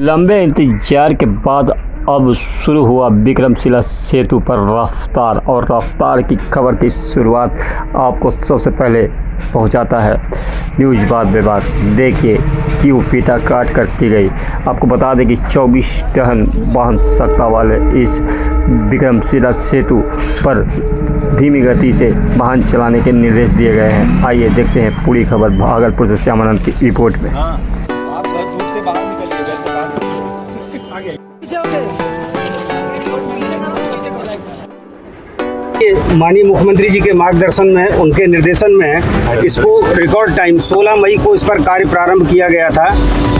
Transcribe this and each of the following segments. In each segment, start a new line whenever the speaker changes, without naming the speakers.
लंबे इंतजार के बाद अब शुरू हुआ विक्रमशिला सेतु पर रफ्तार, और रफ्तार की खबर की शुरुआत आपको सबसे पहले पहुंचाता है न्यूज़ बात विवाद। देखिए क्यों फीता काट कर की गई। आपको बता दें कि 24 टन वाहन क्षमता वाले इस विक्रमशिला सेतु पर धीमी गति से वाहन चलाने के निर्देश दिए गए हैं। आइए देखते हैं पूरी खबर भागलपुर से श्यामानंद की रिपोर्ट में।
आप दूर से बाहर निकलिए, घर से बाहर आगे।
माननीय मुख्यमंत्री जी के मार्गदर्शन में, उनके निर्देशन में इसको रिकॉर्ड टाइम 16 मई को इस पर कार्य प्रारंभ किया गया था।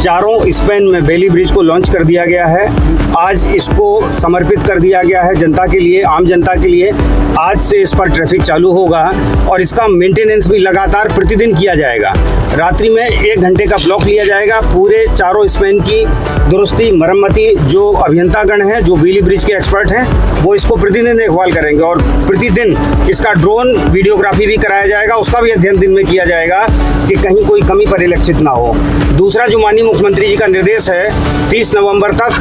चारों स्पैन में बेली ब्रिज को लॉन्च कर दिया गया है। आज इसको समर्पित कर दिया गया है जनता के लिए, आम जनता के लिए। आज से इस पर ट्रैफिक चालू होगा और इसका मेंटेनेंस भी लगातार प्रतिदिन किया जाएगा। रात्रि में 1 घंटे का ब्लॉक लिया जाएगा। पूरे चारों स्पैन की दुरुस्ती, मरम्मती, जो अभियंतागण हैं, जो बेली ब्रिज के एक्सपर्ट हैं, वो इसको प्रतिदिन देखभाल करेंगे और प्रतिदिन इसका ड्रोन वीडियोग्राफी भी कराया जाएगा। उसका भी अध्ययन दिन में किया जाएगा कि कहीं कोई कमी परिलक्षित ना हो। दूसरा जो माननीय मुख्यमंत्री जी का निर्देश है, 30 नवंबर तक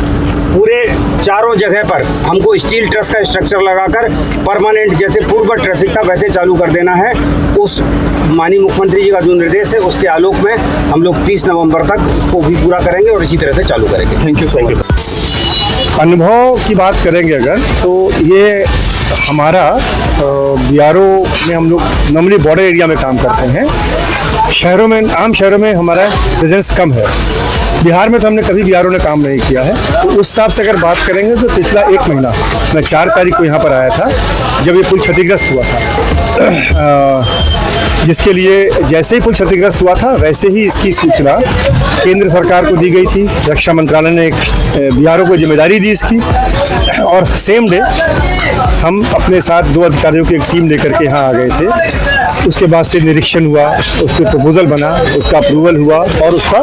पूरे चारों जगह पर हमको स्टील ट्रस का स्ट्रक्चर लगाकर परमानेंट, जैसे पूर्व ट्रैफिक था वैसे चालू कर देना है। उस माननीय मुख्यमंत्री जी का जो निर्देश है उसके आलोक में हम लोग 30 नवंबर तक उसको भी पूरा करेंगे और इसी तरह से चालू करेंगे।
Thank you so much.
अनुभव की बात करेंगे अगर, तो ये हमारा बीआरओ में हम लोग नॉर्मली बॉर्डर एरिया में काम करते हैं। शहरों में, आम शहरों में हमारा प्रेजेंस कम है। बिहार में तो हमने कभी बीआरओ ने काम नहीं किया है। तो उस हिसाब से अगर बात करेंगे तो पिछला 1 महीना, मैं 4 तारीख को यहाँ पर आया था जब ये पुल क्षतिग्रस्त हुआ था, जिसके लिए जैसे ही पुल क्षतिग्रस्त हुआ था वैसे ही इसकी सूचना केंद्र सरकार को दी गई थी। रक्षा मंत्रालय ने एक बीआरओ को जिम्मेदारी दी इसकी, और सेम डे हम अपने साथ 2 अधिकारियों की एक टीम लेकर के यहाँ आ गए थे। उसके बाद से निरीक्षण हुआ, उसके प्रपोजल बना, उसका अप्रूवल हुआ और उसका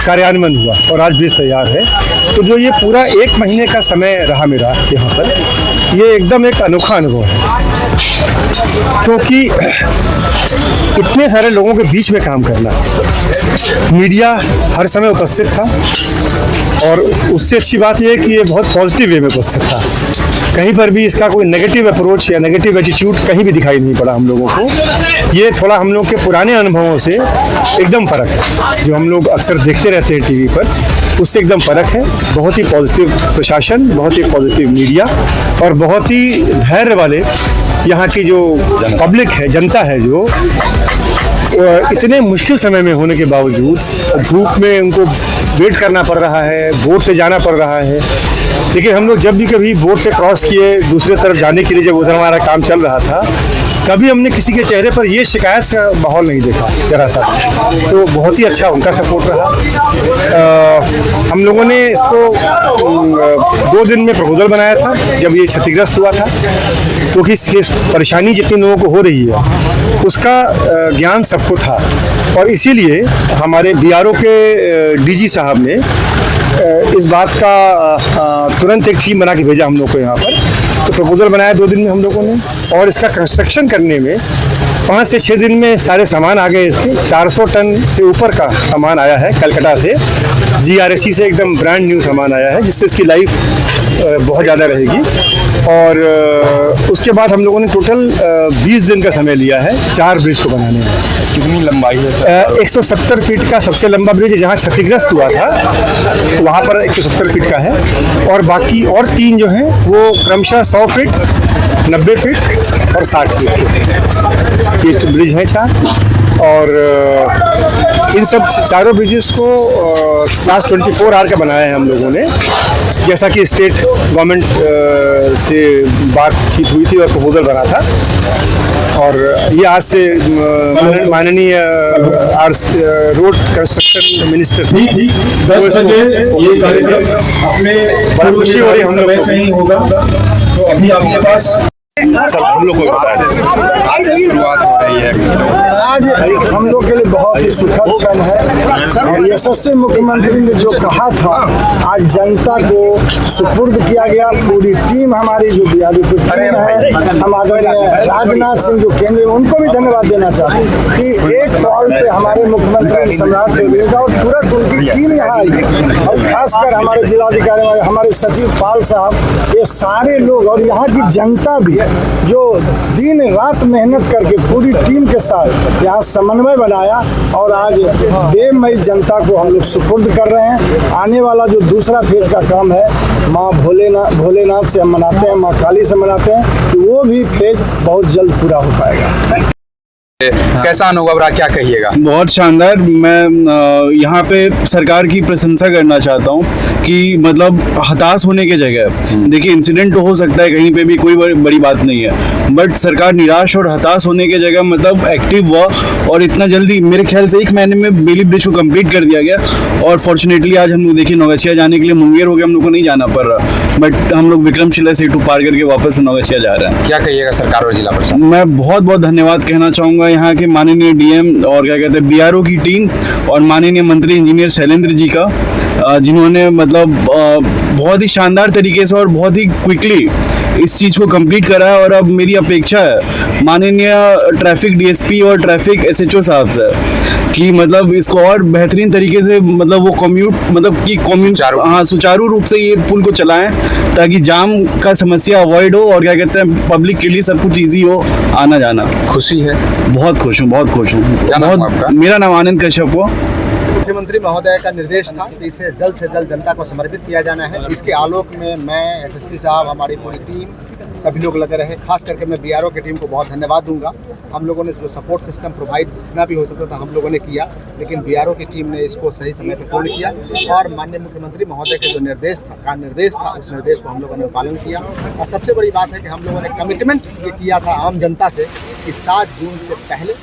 कार्यान्वयन हुआ, और आज ब्रिज तैयार है। तो जो ये पूरा 1 महीने का समय रहा मेरा यहाँ पर, ये एकदम एक अनोखा अनुभव है, क्योंकि इतने सारे लोगों के बीच में काम करना, मीडिया हर समय उपस्थित था, और उससे अच्छी बात यह है कि ये बहुत पॉजिटिव वे में उपस्थित था। कहीं पर भी इसका कोई नेगेटिव अप्रोच या नेगेटिव एटीट्यूड कहीं भी दिखाई नहीं पड़ा हम लोगों को। ये थोड़ा हम लोग के पुराने अनुभवों से एकदम फ़र्क है, जो हम लोग अक्सर देखते रहते हैं टीवी पर, उससे एकदम फ़र्क है। बहुत ही पॉजिटिव प्रशासन, बहुत ही पॉजिटिव मीडिया, और बहुत ही धैर्य वाले यहाँ की जो पब्लिक है, जनता है, जो इतने मुश्किल समय में होने के बावजूद, धूप में उनको वेट करना पड़ रहा है, बोट से जाना पड़ रहा है। लेकिन हम लोग जब भी कभी बोट से क्रॉस किए दूसरे तरफ जाने के लिए, जब उधर हमारा काम चल रहा था, कभी हमने किसी के चेहरे पर ये शिकायत का माहौल नहीं देखा जरा सा। तो बहुत ही अच्छा उनका सपोर्ट रहा। हम लोगों ने इसको 2 दिन में प्रपोजल बनाया था जब ये क्षतिग्रस्त हुआ था, क्योंकि इसकी परेशानी जितनी लोगों को हो रही है उसका ज्ञान सबको था, और इसीलिए हमारे बीआरओ के डीजी साहब ने इस बात का तुरंत एक टीम बना के भेजा हम लोग को यहाँ पर। तो प्रपोजल बनाया 2 दिन में हम लोगों ने, और इसका कंस्ट्रक्शन करने में 5 से 6 दिन में सारे सामान आ गए। इसके 400 टन से ऊपर का सामान आया है कलकत्ता से, GRSC से एकदम ब्रांड न्यू सामान आया है, जिससे इसकी लाइफ बहुत ज़्यादा रहेगी। और उसके बाद हम लोगों ने टोटल 20 दिन का समय लिया है 4 ब्रिज को बनाने में।
कितनी लंबाई है?
170 फीट का सबसे लंबा ब्रिज है, जहाँ क्षतिग्रस्त हुआ था वहाँ पर 170 फीट का है, और बाकी और 3 जो हैं वो क्रमशः 100 फीट, 90 फीट और 60 फीट ये ब्रिज हैं 4। और इन सब चारों ब्रिजेस को क्लास 24 आवर का बनाया है हम लोगों ने, जैसा कि स्टेट गवर्नमेंट से बातचीत हुई थी और प्रपोजल बना था। और ये आज से माननीय रोड कंस्ट्रक्शन मिनिस्टर
10 बजे ये कार्यक्रम अपने
बड़ा खुशी हो रही है हम लोग को।
होगा। तो अभी आपके पास
सब हम लोग को आज से शुरुआत हो रही है।
आज हम लोग के लिए बहुत ही सुखद क्षण है और यशस्वी मुख्यमंत्री ने जो कहा था आज जनता को सुपुर्द किया गया। पूरी टीम हमारी जो बिहारी की टीम है, हम आदरणीय राजनाथ सिंह जो केंद्रीय, उनको भी धन्यवाद देना चाहते हैं कि एक कॉल पे हमारे मुख्यमंत्री सम्राट चौधरी और तुरंत उनकी टीम यहाँ आई और खासकर हमारे जिलाधिकारी हमारे सचिव पाल साहब, ये सारे लोग और यहाँ की जनता भी जो दिन रात मेहनत करके पूरी टीम के साथ यहाँ समन्वय बनाया और आज देवमयी जनता को हम लोग सुपुर्द कर रहे हैं। आने वाला जो दूसरा फेज का काम है माँ भोलेनाथ से हम मनाते हैं, माँ काली से मनाते हैं, कि वो भी फेज बहुत जल्द पूरा हो पाएगा।
कैसा अनुभव रहा, क्या कहिएगा?
बहुत शानदार। मैं यहाँ पे सरकार की प्रशंसा करना चाहता हूँ कि मतलब हताश होने की जगह, देखिए इंसिडेंट तो हो सकता है कहीं पे भी, कोई बड़ी बात नहीं है, बट सरकार निराश और हताश होने की जगह मतलब एक्टिव हुआ और इतना जल्दी, मेरे ख्याल से 1 महीने में बेली ब्रिज को कंप्लीट कर दिया गया। और फॉर्चुनेटली आज हम लोग देखिए नौगछिया जाने के लिए मुंगेर हो गया, हम लोग को नहीं जाना पड़ रहा, बट हम लोग विक्रमशिला सेतु पार करके वापस नौगछिया जा रहे हैं।
क्या कहिएगा सरकार और जिला प्रशासन?
मैं बहुत बहुत धन्यवाद कहना चाहूँगा यहाँ के माननीय डीएम और क्या कहते हैं बीआरओ की टीम और माननीय मंत्री इंजीनियर शैलेंद्र जी का, जिन्होंने मतलब बहुत ही शानदार तरीके से और बहुत ही क्विकली इस चीज़ को कंप्लीट करा है। और अब मेरी अपेक्षा है माननीय ट्रैफिक डीएसपी और ट्रैफिक एसएचओ साहब से कि मतलब इसको और बेहतरीन तरीके से मतलब वो सुचारू रूप से ये पुल को चलाएं ताकि जाम का समस्या अवॉइड हो और क्या कहते हैं पब्लिक के लिए सब कुछ ईजी हो आना जाना।
खुशी है?
बहुत खुश हूँ, बहुत खुश हूँ।
क्या नाम है आपका?
मेरा नाम आनंद कश्यप हुआ।
मुख्यमंत्री महोदय का निर्देश था कि इसे जल्द से जल्द जनता को समर्पित किया जाना है। इसके आलोक में मैं, एसएसपी साहब, हमारी पूरी टीम, सभी लोग लगे रहे। खास करके मैं बीआरओ की टीम को बहुत धन्यवाद दूंगा। हम लोगों ने जो सपोर्ट सिस्टम प्रोवाइड जितना भी हो सकता था हम लोगों ने किया, लेकिन बीआरओ की टीम ने इसको सही समय पर पूर्ण किया और माननीय मुख्यमंत्री महोदय के जो निर्देश था उस निर्देश को हम लोगों ने पालन किया। और सबसे बड़ी बात है कि हम लोगों ने कमिटमेंट ये किया था आम जनता से कि 7 जून से पहले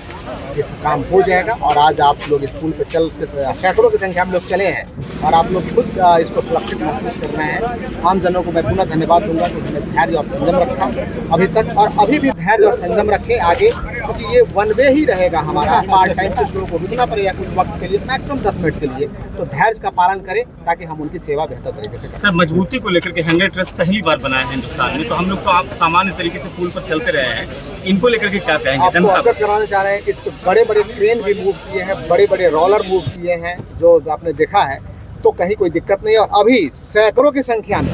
ये काम हो जाएगा। और आज आप लोग इस पुल पर चल के सैकड़ों की संख्या में लोग चले हैं और आप लोग खुद इसको सुरक्षित महसूस कर रहे हैं। आम जनों को मैं पुनः धन्यवाद दूंगा कि उन्होंने धैर्य और संयम रखा अभी तक और अभी भी धैर्य और संयम रखें आगे, क्योंकि ये 1 वे ही रहेगा हमारा। पार्ट टाइम कुछ लोगों को रुकना पड़ेगा कुछ वक्त के लिए, मैक्सिमम 10 मिनट के लिए, तो धैर्य का पालन करें ताकि हम उनकी सेवा बेहतर तरीके से करें।
सर, मजबूती को लेकर के 100 ट्रस्ट पहली बार बनाया है हिंदुस्तान में, तो हम लोग तो आप सामान्य तरीके से पुल पर चलते रहे हैं, इनको लेकर के क्या कहेंगे?
आपको अवगत कराना चाह रहे हैं कि इस पर बड़े बड़े क्रेन भी मूव किए हैं, बड़े बड़े रोलर मूव किए हैं, जो आपने देखा है, तो कहीं कोई दिक्कत नहीं है। और अभी सैकड़ों की संख्या में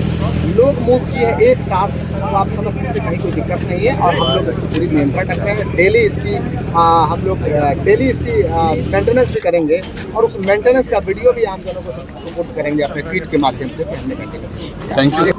लोग मूव किए हैं एक साथ, तो आप समझ सकते कहीं कोई दिक्कत नहीं है। और हम लोग पूरी नियंत्रण रख रहे हैं। डेली इसकी हम लोग मेंटेनेंस भी करेंगे और उस मेंटेनेंस का वीडियो भी आम जनों को सपोर्ट करेंगे अपने ट्वीट के माध्यम से।
Thank you.